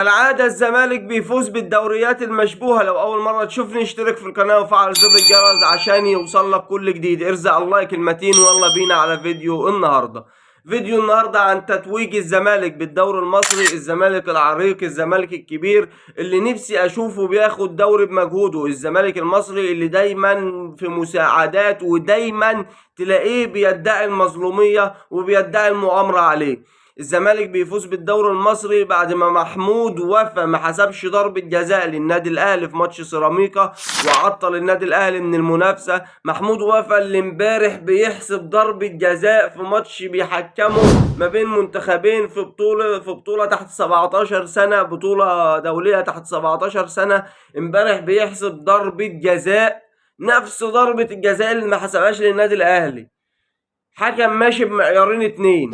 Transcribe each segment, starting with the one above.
العادة الزمالك بيفوز بالدوريات المشبوهة. لو أول مرة تشوفني اشترك في القناة وفعل زر الجرس عشان يوصلك كل جديد. ارزع اللايك المتين ويلا بينا على فيديو النهاردة. فيديو النهاردة عن تتويج الزمالك بالدوري المصري، الزمالك العريق، الزمالك الكبير اللي نفسي أشوفه بياخد دوري بمجهوده، الزمالك المصري اللي دايما في مساعدات ودايما تلاقيه بيدعي المظلومية وبيدعي المؤامرة عليه. الزمالك بيفوز بالدوري المصري بعد ما محمود وفا ما حسبش ضربة جزاء للنادي الاهلي في ماتش سيراميكا وعطل النادي الاهلي من المنافسة. محمود وفا اللي امبارح بيحسب ضربة جزاء في ماتش بيحكمه ما بين منتخبين في بطولة تحت 17 سنة، بطولة دولية تحت 17 سنة. امبارح بيحسب ضربة جزاء نفس ضربة الجزاء اللي ما حسبهاش للنادي الاهلي. حكم ماشي بمعيارين اتنين،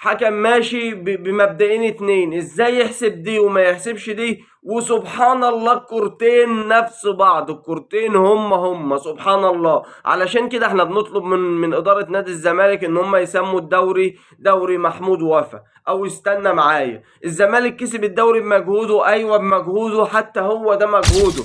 حكم ماشي بمبدئين اتنين، ازاي يحسب دي وما يحسبش دي؟ وسبحان الله الكورتين نفس بعض، الكورتين هم سبحان الله. علشان كده احنا بنطلب من ادارة نادي الزمالك ان هم يسموا الدوري دوري محمود وفا. او استنى معايا، الزمالك كسب الدوري بمجهوده، ايوه بمجهوده، حتى هو ده مجهوده.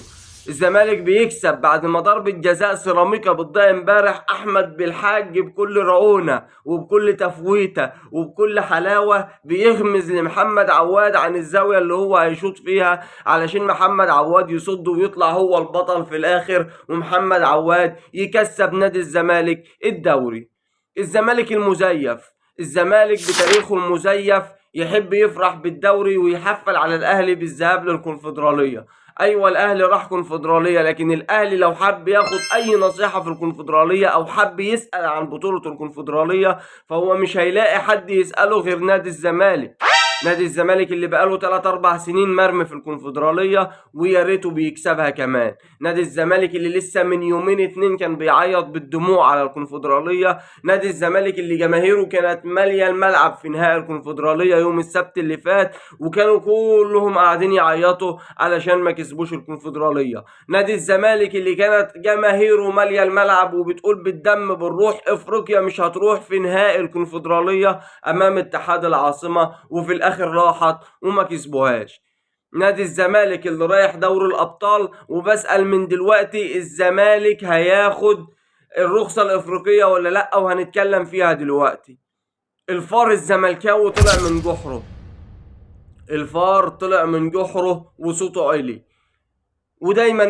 الزمالك بيكسب بعد ما ضربة جزاء سيراميكا بتضيع امبارح. احمد بالحاج بكل رعونة وبكل تفويته وبكل حلاوة بيغمز لمحمد عواد عن الزاوية اللي هو هيشوط فيها علشان محمد عواد يصد ويطلع هو البطل في الاخر، ومحمد عواد يكسب نادي الزمالك الدوري. الزمالك المزيف، الزمالك بتاريخه المزيف يحب يفرح بالدوري ويحفل على الاهلي بالذهاب للكونفدرالية. ايوه الاهلي راح كونفدراليه، لكن الاهلي لو حب ياخد اي نصيحه في الكونفدراليه او حب يسال عن بطوله الكونفدراليه فهو مش هيلاقي حد يساله غير نادي الزمالك. نادي الزمالك اللي بقاله 3 4 سنين مرمي في الكونفدراليه ويا ريته بيكسبها كمان. نادي الزمالك اللي لسه من يومين اتنين كان بيعيط بالدموع على الكونفدراليه. نادي الزمالك اللي جماهيره كانت ماليه الملعب في نهائي الكونفدراليه يوم السبت اللي فات، وكانوا كلهم قاعدين يعيطوا علشان ما كسبوش الكونفدراليه. نادي الزمالك اللي كانت جماهيره ماليه الملعب وبتقول بالدم بالروح افريقيا مش هتروح في نهائي الكونفدراليه امام اتحاد العاصمه، وفي الاخر راحت وما كسبوهاش. نادي الزمالك اللي رايح دور الابطال، وبسأل من دلوقتي الزمالك هياخد الرخصة الافريقية ولا لا، وهنتكلم فيها دلوقتي. الفار الزملكاوي طلع من جحره، الفار طلع من جحره وصوته عالي. ودايما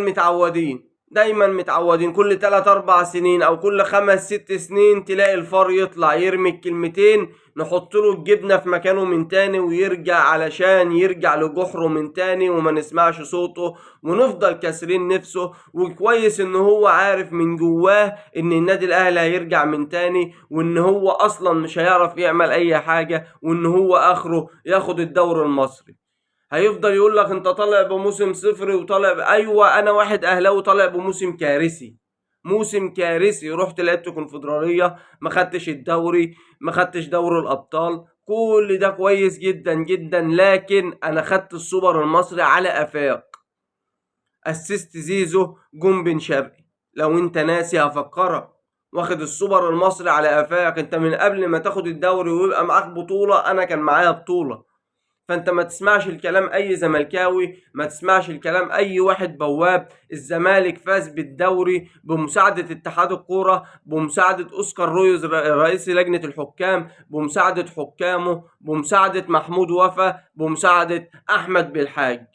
متعودين كل 3 4 سنين او كل 5 6 سنين تلاقي الفار يطلع يرمي الكلمتين نحط له الجبنة في مكانه من تاني ويرجع علشان يرجع لجحره من تاني وما نسمعش صوته ونفضل كاسرين نفسه. وكويس ان هو عارف من جواه ان النادي الاهلي هيرجع من تاني، وان هو اصلا مش هيعرف يعمل اي حاجة، وان هو اخره ياخد الدوري المصري. هيفضل يقول لك انت طالع بموسم صفري وطالع ايوه انا واحد اهلاوي طالع بموسم كارثي، موسم كارثي. رحت لعبت كونفدراليه ما خدتش الدوري، ما خدتش دوري الابطال، كل ده كويس جدا جدا، لكن انا خدت السوبر المصري على قفاك. اسست زيزو جون بن شرقي، لو انت ناسي هفكرك، واخد السوبر المصري على قفاك. انت من قبل ما تاخد الدوري ويبقى معاك بطوله انا كان معايا بطوله. فانت ما تسمعش الكلام اي زملكاوي، ما تسمعش الكلام اي واحد بواب. الزمالك فاز بالدوري بمساعدة اتحاد الكورة، بمساعدة اوسكار رويز رئيس لجنة الحكام، بمساعدة حكامه، بمساعدة محمود وفا، بمساعدة احمد بالحاج.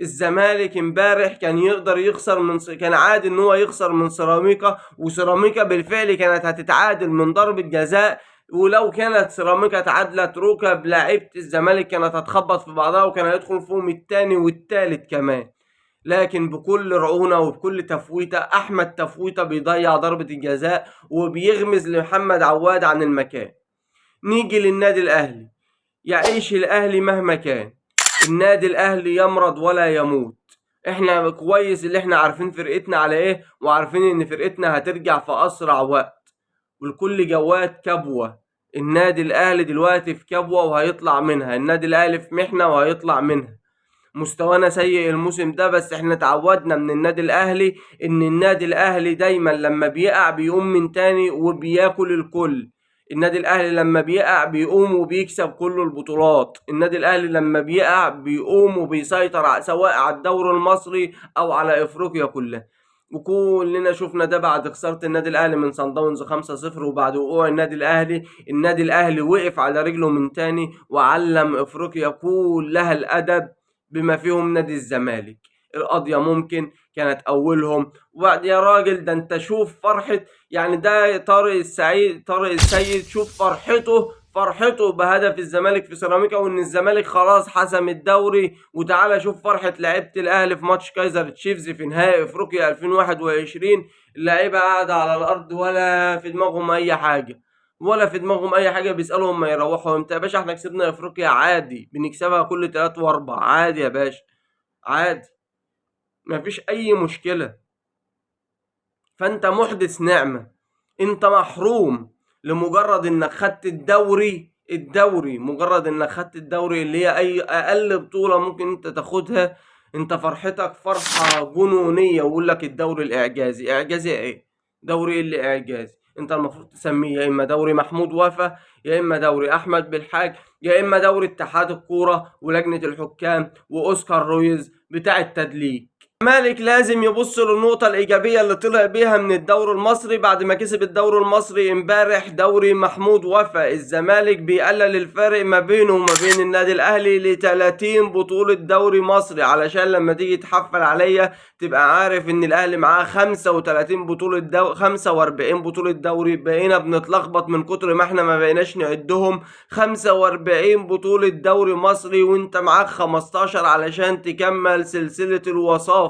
الزمالك امبارح كان يقدر يخسر كان عادي ان هو يخسر من سيراميكا، وسيراميكا بالفعل كانت هتتعادل من ضربة جزاء. ولو كانت سيراميكا تعادلت ركب لعيبة الزمالك كانت هتخبط في بعضها وكان هيدخل فيهم التاني والتالت كمان. لكن بكل رعونة وبكل تفويتة، احمد تفويتة بيضيع ضربة الجزاء وبيغمز لمحمد عواد عن المكان. نيجي للنادي الاهلي، يعيش الاهلي مهما كان، النادي الاهلي يمرض ولا يموت. احنا كويس اللي احنا عارفين فرقتنا على ايه، وعارفين ان فرقتنا هترجع في اسرع وقت، والكل جوات كبوة. النادي الاهلي دلوقتي في كبوة وهيطلع منها، النادي الاهلي في محنة وهيطلع منها. مستوانا سيء الموسم ده، بس احنا تعودنا من النادي الاهلي ان النادي الاهلي دايما لما بيقع بيقوم من تاني وبياكل الكل. النادي الاهلي لما بيقع بيقوم وبيكسب كل البطولات. النادي الاهلي لما بيقع بيقوم وبيسيطر سواء على الدوري المصري او على افريقيا كلها. وكلنا شفنا ده بعد خسارة النادي الاهلي من صن داونز 5-0، وبعد وقوع النادي الاهلي وقف على رجله من تاني وعلم افريقيا كلها الادب بما فيهم نادي الزمالك. القضية ممكن كانت اولهم. وبعد يا راجل ده انت شوف فرحة، يعني ده طارق السيد شوف فرحته بهدف الزمالك في سيراميكا وان الزمالك خلاص حسم الدوري. وتعالى شوف فرحة لعيبة الاهلي في ماتش كايزر تشيفز في نهائي افريقيا 2021. اللعيبة قاعدة على الارض ولا في دماغهم اي حاجة، بيسألهم ما يروحوا امتى يا باشا. احنا كسبنا افريقيا عادي، بنكسبها كل 3 و4 عادي يا باشا، عادي، مفيش اي مشكلة. فانت محدث نعمة، انت محروم لمجرد انك خدت مجرد انك خدت الدوري اللي هي اي اقل بطولة ممكن انت تاخدها. انت فرحتك فرحة جنونية. ويقول لك الدوري الاعجازي. اعجازي ايه؟ دوري اللي اعجازي؟ انت المفروض تسميه يا اما دوري محمود وفا، يا اما دوري احمد بالحاج، يا اما دوري اتحاد الكورة ولجنة الحكام واوسكار رويز بتاع التدليك. مالك لازم يبص للنقطة الإيجابية اللي طلع بيها من الدوري المصري بعد ما كسب الدوري المصري امبارح دوري محمود وفا. الزمالك بيقلل الفارق ما بينه وما بين النادي الأهلي ل 30 بطولة دوري مصري، علشان لما تيجي تحفل عليا تبقى عارف إن الأهلي معاه 35 بطولة 45 بطولة دوري. بقينا بنتلخبط من كتر ما احنا ما بقيناش نعدهم. 45 بطولة دوري مصري وانت معاك 15 علشان تكمل سلسلة الوصافة.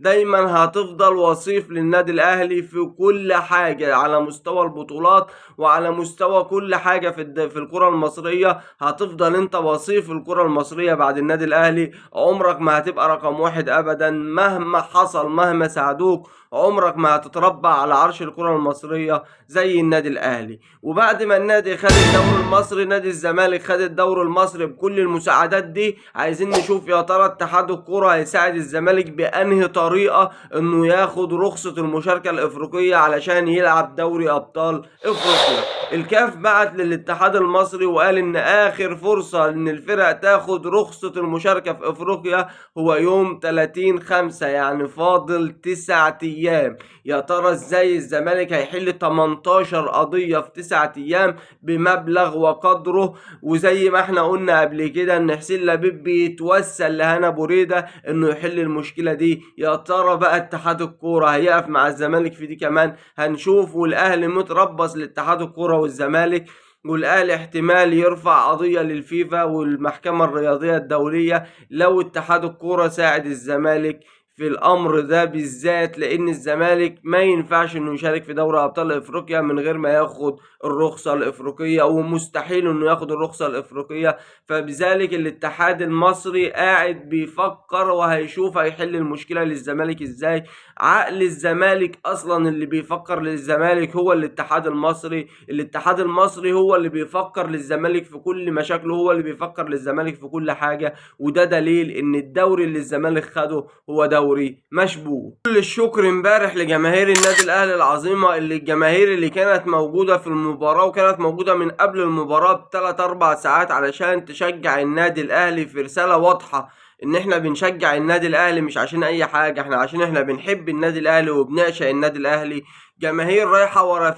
دايما هتفضل وصيف للنادي الاهلي في كل حاجة على مستوى البطولات وعلى مستوى كل حاجة في الكرة المصرية. هتفضل انت وصيف الكرة المصرية بعد النادي الاهلي. عمرك ما هتبقى رقم 1 ابدا مهما حصل، مهما ساعدوك عمرك ما هتتربع على عرش الكرة المصرية زي النادي الاهلي. وبعد ما النادي خد الدوري المصري، نادي الزمالك خد الدوري المصري بكل المساعدات دي. عايزين نشوف يا ترى اتحاد الكرة هيساعد الزمالك بأنهي طريقة انه ياخد رخصة المشاركة الافريقية علشان يلعب دوري ابطال افريقيا. الكاف بعت للاتحاد المصري وقال ان اخر فرصة ان الفرق تاخد رخصة المشاركة في افريقيا هو يوم 30/5، يعني فاضل 9 ايام. يا ترى ازاي الزمالك هيحل 18 قضية في 9 ايام بمبلغ وقدره؟ وزي ما احنا قلنا قبل كده ان حسين لبيب بيتوسل لهنا بريدة انه يحل المشكلة دي. يا ترى بقى اتحاد الكورة هيقف مع الزمالك في دي كمان؟ هنشوف. والاهلي متربص لاتحاد الكورة والزمالك، والاهلي احتمال يرفع قضية للفيفا والمحكمة الرياضية الدولية لو اتحاد الكورة ساعد الزمالك في الامر ده بالذات، لان الزمالك ما ينفعش انه يشارك في دوري ابطال افريقيا من غير ما ياخد الرخصة الافريقية، ومستحيل انه ياخد الرخصة الافريقية. فبذلك الاتحاد المصري قاعد بيفكر وهيشوف هيحل المشكلة للزمالك ازاي. عقل الزمالك اصلا اللي بيفكر للزمالك هو الاتحاد المصري. الاتحاد المصري هو اللي بيفكر للزمالك في كل مشاكله، هو اللي بيفكر للزمالك في كل حاجة. وده دليل ان الدوري اللي الزمالك خده هو دوري مشبوه. كل الشكر امبارح لجماهير النادي الاهلي العظيمة، الجماهير اللي كانت موجودة في المباراة وكانت موجودة من قبل المباراة ب3-4 ساعات علشان تشجع النادي الاهلي في رسالة واضحة ان احنا بنشجع النادي الاهلي مش عشان اي حاجة، احنا عشان احنا بنحب النادي الاهلي وبنعشق النادي الاهلي. جماهير رايحة ورا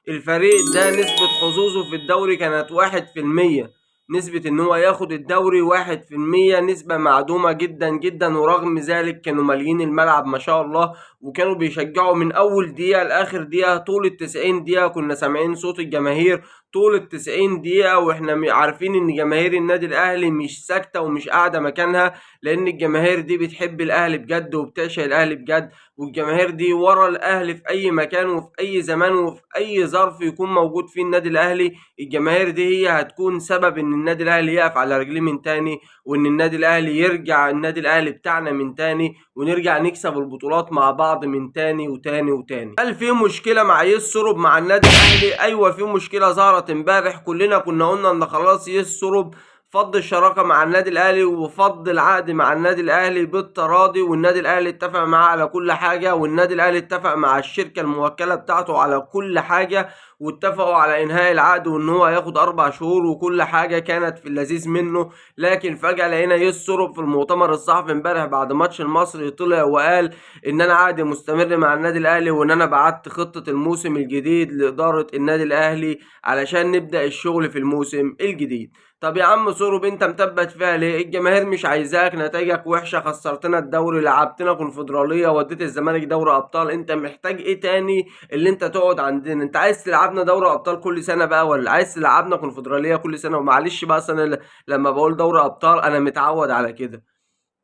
الفريق ده نسبة حظوظه في الدوري كانت 1%. نسبة ان هو ياخد الدوري 1%، نسبة معدومة جدا جدا. ورغم ذلك كانوا ماليين الملعب ما شاء الله، وكانوا بيشجعوا من اول دقيقة لاخر دقيقة. طول 90 دقيقة كنا سامعين صوت الجماهير طول 90 دقيقة. واحنا عارفين ان جماهير النادي الاهلي مش ساكتة ومش قاعدة مكانها، لان الجماهير دي بتحب الاهلي بجد وبتعشق الاهلي بجد. والجماهير دي ورا الاهلي في اي مكان وفي اي زمان وفي اي ظرف يكون موجود فيه النادي الاهلي. الجماهير دي هي هتكون سبب ان النادي الاهلي يقف على رجليه من تاني، وان النادي الاهلي يرجع النادي الاهلي بتاعنا من تاني، ونرجع نكسب البطولات مع بعض من تاني وتاني وتاني. هل في مشكلة مع يسرب مع النادي الاهلي؟ ايوه في مشكلة ظهرت امبارح. كلنا كنا قلنا ان خلاص يسرب فض الشراكة مع النادي الأهلي وفض العقد مع النادي الأهلي بالتراضي، والنادي الأهلي اتفق معاه على كل حاجة، والنادي الأهلي اتفق مع الشركة الموكلة بتاعته على كل حاجة، واتفقوا على إنهاء العقد وإن هو هياخد 4 شهور وكل حاجة كانت في اللذيذ منه. لكن فجأة لقينا يسرب في المؤتمر الصحفي امبارح بعد ماتش المصري طلع وقال إن أنا عقدي مستمر مع النادي الأهلي، وإن أنا بعت خطة الموسم الجديد لإدارة النادي الأهلي علشان نبدأ الشغل في الموسم الجديد. طب يا عم سورب انت مثبت فيها ليه؟ الجماهير مش عايزاك، نتائجك وحشه، خسرتنا الدوري، لعبتنا كونفدراليه، وديت الزمالك دوري ابطال، انت محتاج ايه تاني اللي انت تقعد عندنا؟ انت عايز تلعبنا دوري ابطال كل سنه بقى، ولا عايز تلعبنا كونفدراليه كل سنه؟ ومعلش بقى انا لما بقول دوري ابطال انا متعود على كده،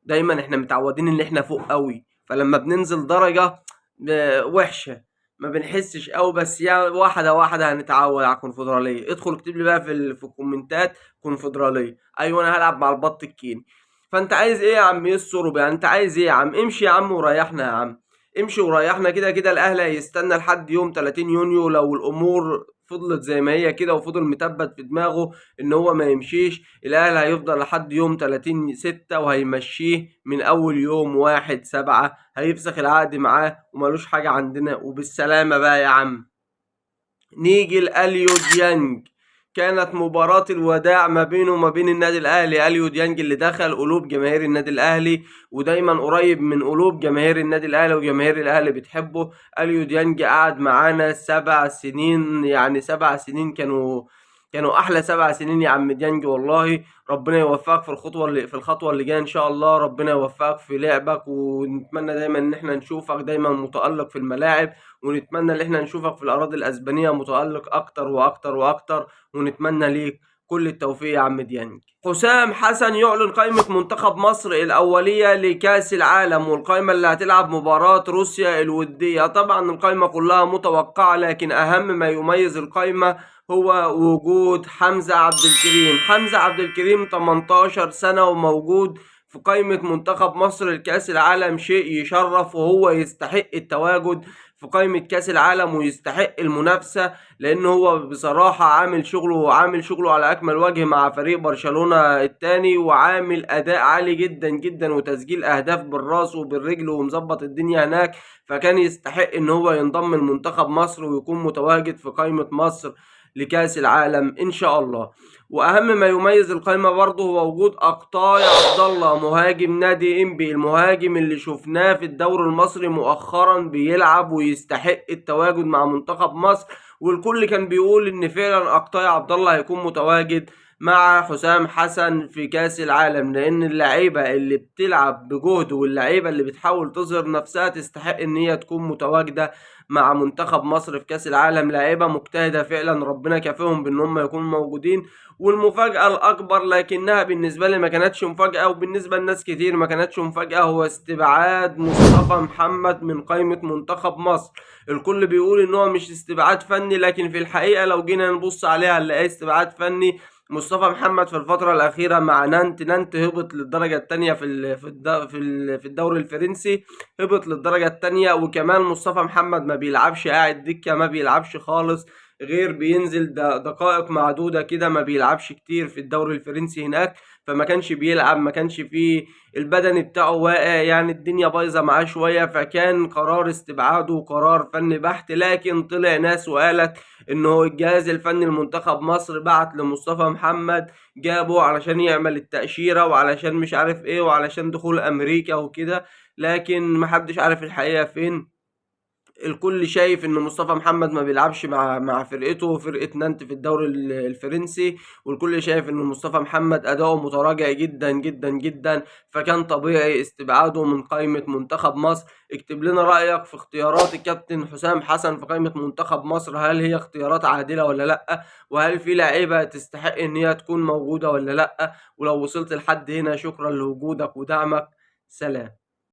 دايما احنا متعودين ان احنا فوق قوي، فلما بننزل درجة وحشة ما بنحسش قوي، بس يعني واحدة واحدة هنتعود على الكونفدرالية. ادخل اكتب لي بقى في الكومنتات كونفدرالية، ايوه انا هلعب مع البط الكيني. فانت عايز ايه يا عم يسر؟ يعني انت عايز ايه يا عم؟ امشي يا عم وريحنا يا عم، امشي وريحنا. كده كده الاهلي هيستنى لحد يوم 30 يونيو لو الامور فضلت زي ما هي كده وفضل مثبت في دماغه ان هو ما يمشيش. الاهلي هيفضل لحد يوم 30/6 وهيمشيه من اول يوم 1/7، هيفسخ العقد معاه وملوش حاجة عندنا وبالسلامة بقى يا عم. نيجي لأليو ديانج، كانت مباراة الوداع ما بينه وما بين النادي الأهلي. أليو ديانج اللي دخل قلوب جماهير النادي الأهلي ودايما قريب من قلوب جماهير النادي الأهلي وجماهير الأهلي بتحبه. أليو ديانج قعد معانا 7 سنين، يعني 7 سنين كانوا احلى 7 سنين يا عم ديانج والله. ربنا يوفقك في الخطوه اللي جايه ان شاء الله، ربنا يوفقك في لعبك، ونتمنى دايما ان احنا نشوفك دايما متالق في الملاعب، ونتمنى ان احنا نشوفك في الاراضي الاسبانيه متالق اكتر واكتر واكتر، ونتمنى ليك كل التوفيق يا عم ديانج. حسام حسن يعلن قائمة منتخب مصر الأولية لكأس العالم، والقائمة اللي هتلعب مباراة روسيا الودية. طبعا القائمة كلها متوقعة، لكن أهم ما يميز القائمة هو وجود حمزة عبد الكريم. حمزة عبد الكريم 18 سنة وموجود في قائمة منتخب مصر لكأس العالم، شيء يشرف، وهو يستحق التواجد في قائمة كأس العالم ويستحق المنافسة، لأنه هو بصراحة عامل شغله على أكمل وجه مع فريق برشلونة التاني، وعامل أداء عالي جدا جدا وتسجيل أهداف بالراس وبالرجل ومظبط الدنيا هناك، فكان يستحق إن هو ينضم لمنتخب مصر ويكون متواجد في قائمة مصر لكأس العالم إن شاء الله. وأهم ما يميز القائمة برضه هو وجود أقطاي عبد الله مهاجم نادي إنبي، المهاجم اللي شفناه في الدوري المصري مؤخرا بيلعب ويستحق التواجد مع منتخب مصر، والكل كان بيقول إن فعلا أقطاي عبد الله هيكون متواجد مع حسام حسن في كأس العالم، لأن اللعيبة اللي بتلعب بجهد واللعيبة اللي بتحاول تظهر نفسها تستحق إن هي تكون متواجدة مع منتخب مصر في كأس العالم. لعيبة مجتهدة فعلا، ربنا كافيهم بان هم يكونوا موجودين. والمفاجأة الأكبر، لكنها بالنسبة لي ما كانتش مفاجأة وبالنسبة لناس كتير ما كانتش مفاجأة، هو استبعاد مصطفى محمد من قائمة منتخب مصر. الكل بيقول ان هو مش استبعاد فني، لكن في الحقيقة لو جينا نبص عليها هنلاقيه استبعاد فني. مصطفى محمد في الفترة الأخيرة مع نانت هبط للدرجة التانية في الدوري الفرنسي، هبط للدرجة التانية. وكمان مصطفى محمد ما بيلعبش، قاعد دكة، ما بيلعبش خالص، غير بينزل دقائق معدودة كده، ما بيلعبش كتير في الدوري الفرنسي هناك، فما كانش بيلعب، ما كانش فيه البدني بتاعه واقع، يعني الدنيا بايظة معاه شوية، فكان قرار استبعاده قرار فني بحت. لكن طلع ناس وقالت انه الجهاز الفني لمنتخب مصر بعت لمصطفى محمد، جابه علشان يعمل التأشيرة وعلشان مش عارف ايه وعلشان دخول امريكا وكده، لكن محدش عارف الحقيقة فين. الكل شايف ان مصطفى محمد ما بيلعبش مع فرقته فرقة نانت في الدوري الفرنسي، والكل شايف ان مصطفى محمد اداؤه متراجع جدا جدا جدا، فكان طبيعي استبعاده من قائمة منتخب مصر. اكتب لنا رأيك في اختيارات الكابتن حسام حسن في قائمة منتخب مصر، هل هي اختيارات عادلة ولا لا؟ وهل في لعيبة تستحق ان هي تكون موجودة ولا لا؟ ولو وصلت لحد هنا شكرا لوجودك ودعمك، سلام.